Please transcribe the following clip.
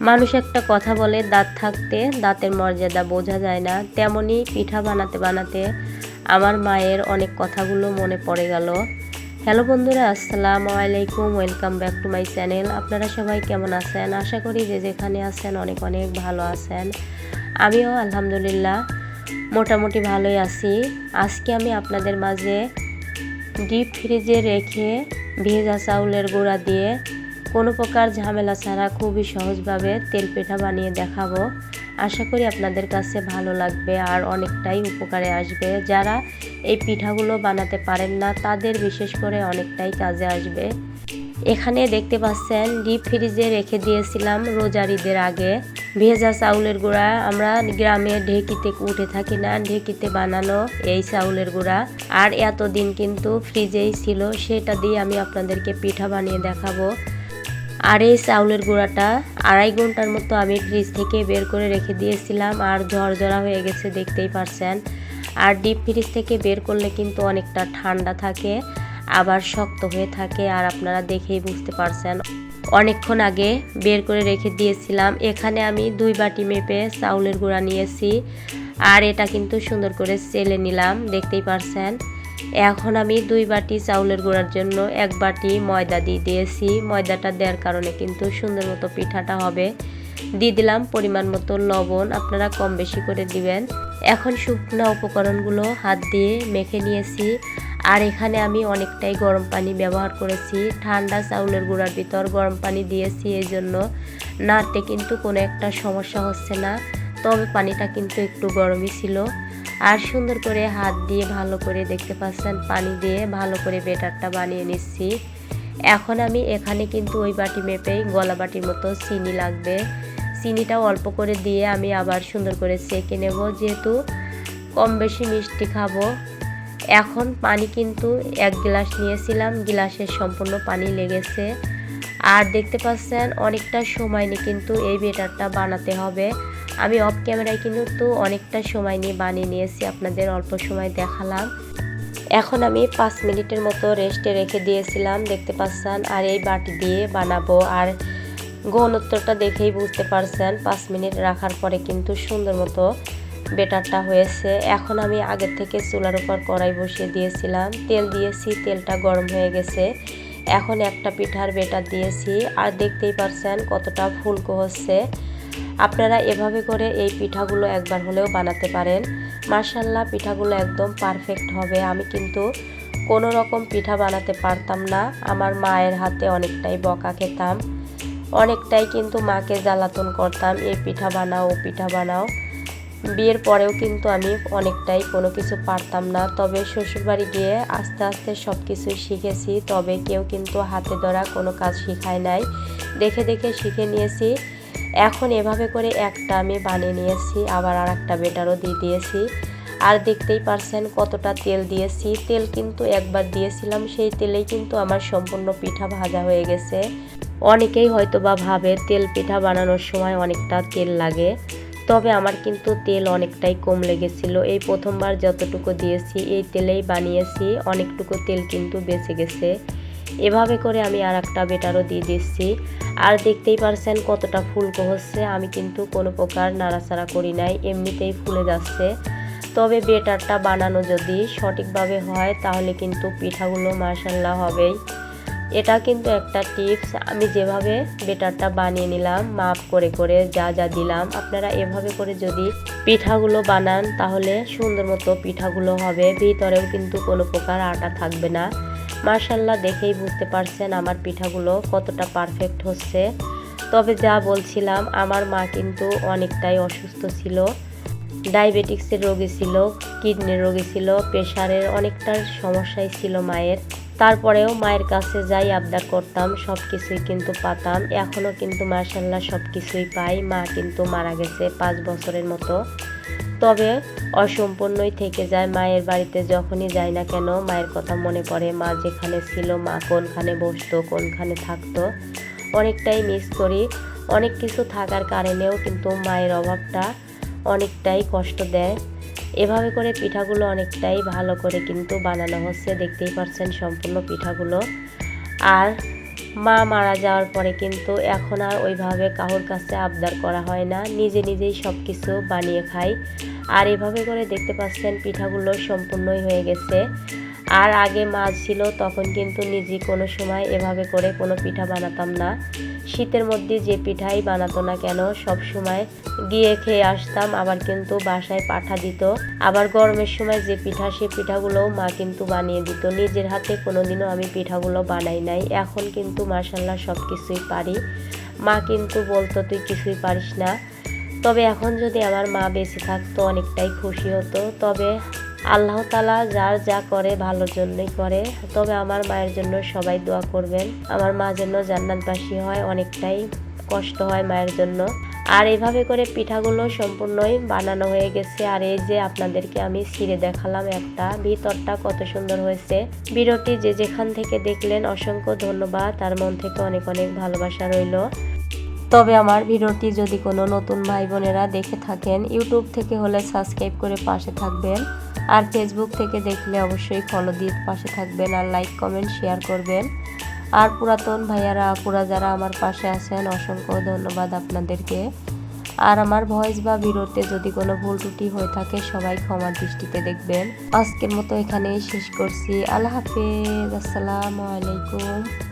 মানুষ একটা কথা বলে, দাঁত থাকতে দাঁতের মর্যাদা বোঝা যায় না। তেমনই পিঠা বানাতে বানাতে আমার মায়ের অনেক কথাগুলো মনে পড়ে গেল। হ্যালো বন্ধুরা, আসসালামু আলাইকুম, welcome back to my channel. আপনারা সবাই কেমন আছেন? আশা করি যে যেখানে আছেন অনেক অনেক ভালো আছেন। আমিও আলহামদুলিল্লাহ মোটামুটি ভালোই আছি। আজকে আমি আপনাদের মাঝে ডিপ ফ্রিজে রেখে ভেজা চাউলের গুঁড়া দিয়ে কোনো প্রকার ঝামেলা ছাড়া খুবই সহজভাবে তেল পিঠা বানিয়ে দেখাবো। আশা করি আপনাদের কাছে ভালো লাগবে আর অনেকটাই উপকারে আসবে। যারা এই পিঠাগুলো বানাতে পারেন না তাদের বিশেষ করে অনেকটাই কাজে আসবে। এখানে দেখতে পাচ্ছেন ডিপ ফ্রিজে রেখে দিয়েছিলাম রোজার ঈদের আগে ভেজা চাউলের গুঁড়া। আমরা গ্রামে ঢেকিতে উঠে থাকি না, ঢেকিতে বানানো এই চাউলের গুঁড়া আর এতদিন কিন্তু ফ্রিজেই ছিল, সেটা দিয়ে আমি আপনাদেরকে পিঠা বানিয়ে দেখাবো। আর এই চাউলের গুঁড়াটা 2.5 ঘন্টার মতো আমি ফ্রিজ থেকে বের করে রেখে দিয়েছিলাম আর ঝরঝরা হয়ে গেছে, দেখতেই পারছেন। আর ডিপ ফ্রিজ থেকে বের করলে কিন্তু অনেকটা ঠান্ডা থাকে, আবার শক্ত হয়ে থাকে, আর আপনারা দেখেই বুঝতে পারছেন। অনেকক্ষণ আগে বের করে রেখে দিয়েছিলাম। এখানে আমি 2 বাটি মেপে চাউলের গুঁড়া নিয়েছি আর এটা কিন্তু সুন্দর করে চেলে নিলাম, দেখতেই পারছেন। এখন আমি 2 বাটি চাউলের গুঁড়ার জন্য 1 বাটি ময়দা দিয়ে দিয়েছি। ময়দাটা দেওয়ার কারণে কিন্তু সুন্দর মতো পিঠাটা হবে। দিয়ে দিলাম পরিমাণ মতো লবণ, আপনারা কম বেশি করে দিবেন। এখন শুকনো উপকরণগুলো হাত দিয়ে মেখে নিয়েছি আর এখানে আমি অনেকটাই গরম পানি ব্যবহার করেছি। ঠান্ডা চাউলের গুঁড়ার ভিতর গরম পানি দিয়েছি, এই জন্য নাড়তে কিন্তু কোনো একটা সমস্যা হচ্ছে না, তবে পানিটা কিন্তু একটু গরমই ছিল। আর সুন্দর করে হাত দিয়ে ভালো করে, দেখতে পাচ্ছেন, পানি দিয়ে ভালো করে বেটারটা বানিয়ে নিচ্ছি। এখন আমি এখানে কিন্তু ওই বাটি মেপেই গলা বাটির মতো চিনি লাগবে। চিনিটাও অল্প করে দিয়ে আমি আবার সুন্দর করে চেখে নেব, যেহেতু কম বেশি মিষ্টি খাবো। এখন পানি কিন্তু 1 গ্লাস নিয়েছিলাম, গ্লাসের সম্পূর্ণ পানি লেগেছে। আর দেখতে পাচ্ছেন অনেকটা সময় নিয়ে কিন্তু এই বেটারটা বানাতে হবে। আমি অফ ক্যামেরায় কিন্তু অনেকটা সময় নিয়ে বানিয়ে নিয়েছি, আপনাদের অল্প সময় দেখালাম। এখন আমি 5 মিনিটের মতো রেস্টে রেখে দিয়েছিলাম, দেখতে পাচ্ছেন। আর এই বাটি দিয়ে বানাবো আর ঘনত্বটা দেখেই বুঝতে পারছেন 5 মিনিট রাখার পরে কিন্তু সুন্দর মতো বেটারটা হয়েছে। এখন আমি আগের থেকে চুলার উপর কড়াই বসিয়ে দিয়েছিলাম, তেল দিয়েছি, তেলটা গরম হয়ে গেছে। এখন একটা পিঠার বেটার দিয়েছি আর দেখতেই পারছেন কতটা ফুলকো হচ্ছে। আপনারা এভাবে করে এই পিঠাগুলো একবার হলেও বানাতে পারেন, মাশাআল্লাহ পিঠাগুলো একদম পারফেক্ট হবে। আমি কিন্তু কোনো রকম পিঠা বানাতে পারতাম না, আমার মায়ের হাতে অনেকটাই বকা খেতাম, অনেকটাই কিন্তু মাকে জ্বালাতন করতাম, এই পিঠা বানাও ও পিঠা বানাও। বিয়ের পরেও কিন্তু আমি অনেকটাই কোনো কিছু পারতাম না, তবে শ্বশুরবাড়ি গিয়ে আস্তে আস্তে সব কিছুই শিখেছি। তবে কেউ কিন্তু হাতে ধরা কোনো কাজ শিখায় নাই, দেখে দেখে শিখে নিয়েছি। এখন এভাবে করে একটা আমি বানিয়ে নিয়েছি, আবার আর একটা বেটারও দিয়ে দিয়েছি। আর দেখতেই পারছেন কতটা তেল দিয়েছি। তেল কিন্তু একবার দিয়েছিলাম, সেই তেলেই কিন্তু আমার সম্পূর্ণ পিঠা ভাজা হয়ে গেছে। অনেকেই হয়তো বা ভাবে তেল পিঠা বানানোর সময় অনেকটা তেল লাগে, তবে আমার কিন্তু তেল অনেকটাই কম লেগেছিল। এই প্রথমবার যতটুকু দিয়েছি এই তেলেই বানিয়েছি, অনেকটুকু তেল কিন্তু বেঁচে গেছে। এভাবে করে আমি আর একটা বেটারও দিয়ে দিচ্ছি। আর দেখতেই পারছেন কতটা ফুলকো হচ্ছে, আমি কিন্তু কোনো প্রকার নাড়াচাড়া করি নাই, এমনিতেই ফুলে যাচ্ছে। তবে বেটারটা বানানো যদি সঠিকভাবে হয় তাহলে কিন্তু পিঠাগুলো মাশাআল্লাহ হবেই। এটা কিন্তু একটা টিপস, আমি যেভাবে বেটারটা বানিয়ে নিলাম মাপ করে করে যা যা দিলাম, আপনারা এভাবে করে যদি পিঠাগুলো বানান তাহলে সুন্দর মতো পিঠাগুলো হবে, ভিতরেও কিন্তু কোনো প্রকার আটা থাকবে না। মাশাআল্লাহ দেখেই বুঝতে পারছেন আমার পিঠাগুলো কতটা পারফেক্ট হচ্ছে। তবে যা বলছিলাম, আমার মা কিন্তু অনেকটাই অসুস্থ ছিল, ডায়াবেটিক্সের রোগী ছিল, কিডনির রোগী ছিল, প্রেশারের অনেকটা সমস্যাই ছিল মায়ের। তারপরেও মায়ের কাছে যাই আবদার করতাম, সব কিছুই কিন্তু পাতাম। এখনও কিন্তু মাশাআল্লাহ সব কিছুই পাই। মা কিন্তু মারা গেছে 5 বছরের মতো, তবে অসম্পূর্ণই থেকে যায়। মায়ের বাড়িতে যখনই যাই না কেন মায়ের কথা মনে পড়ে, মা যেখানে ছিল, মা কোনখানে বসতো, কোনখানে থাকতো, অনেকটাই মিস করি। অনেক কিছু থাকার কারণেও কিন্তু মায়ের অভাবটা অনেকটাই কষ্ট দেয়। এভাবে করে পিঠাগুলো অনেকটাই ভালো করে কিন্তু বানানো হচ্ছে, দেখতেই পাচ্ছেন সম্পূর্ণ পিঠাগুলো। আর মা মারা যাওয়ার পরে কিন্তু এখন আর ওইভাবে কারোর কাছে আবদার করা হয় না, নিজে নিজেই সব কিছু বানিয়ে খাই। আর এভাবে করে দেখতে পাচ্ছেন পিঠাগুলো সম্পূর্ণই হয়ে গেছে। আর আগে মা ছিল তখন কিন্তু নিজে কোনো সময় এভাবে করে কোনো পিঠা বানাতাম না। শীতের মধ্যে যে পিঠাই বানাতো না কেন সব সময় গিয়ে খেয়ে আসতাম, আবার কিন্তু বাসায় পাঠা দিত। আবার গরমের সময় যে পিঠা সে পিঠাগুলোও মা কিন্তু বানিয়ে দিত। নিজের হাতে কোনোদিনও আমি পিঠাগুলো বানাই নাই। এখন কিন্তু মাশাআল্লাহ সব কিছুই পারি। মা কিন্তু বলতো তুই কিছুই পারিস না। তবে এখন যদি আমার মা বেঁচে থাকতো অনেকটাই খুশি হতো। তবে আল্লাহ তাআলা যার যা করে ভালোর জন্যই করে। তবে আমার মায়ের জন্য সবাই দোয়া করবেন, আমার মা যেন জান্নাতবাসী হয়। অনেকটাই কষ্ট হয় মায়ের জন্য। আর এভাবে করে পিঠাগুলো সম্পূর্ণই বানানো হয়ে গেছে। আর এই যে আপনাদেরকে আমি ছিঁড়ে দেখালাম একটা, ভিতরটা কত সুন্দর হয়েছে। ভিডিওটি যে যেখান থেকে দেখলেন অসংখ্য ধন্যবাদ, তার মন থেকে অনেক অনেক ভালোবাসা রইল। তবে আমার ভিডিওটি যদি কোনো নতুন ভাই বোনেরা দেখে থাকেন, ইউটিউব থেকে হলে সাবস্ক্রাইব করে পাশে থাকবেন, আর ফেসবুক থেকে দেখলে অবশ্যই ফলো দিয়ে পাশে থাকবেন, আর লাইক কমেন্ট শেয়ার করবেন। আর পুরাতন ভাইয়ারা আপুরা যারা আমার পাশে আছেন অসংখ্য ধন্যবাদ আপনাদেরকে। আর আমার ভয়েস বা ভিডিওতে যদি কোনো ভুল ত্রুটি হয়ে থাকে সবাই ক্ষমার দৃষ্টিতে দেখবেন। আজকের মতো এখানেই শেষ করছি। আল্লাহ হাফেজ, আসসালামু আলাইকুম।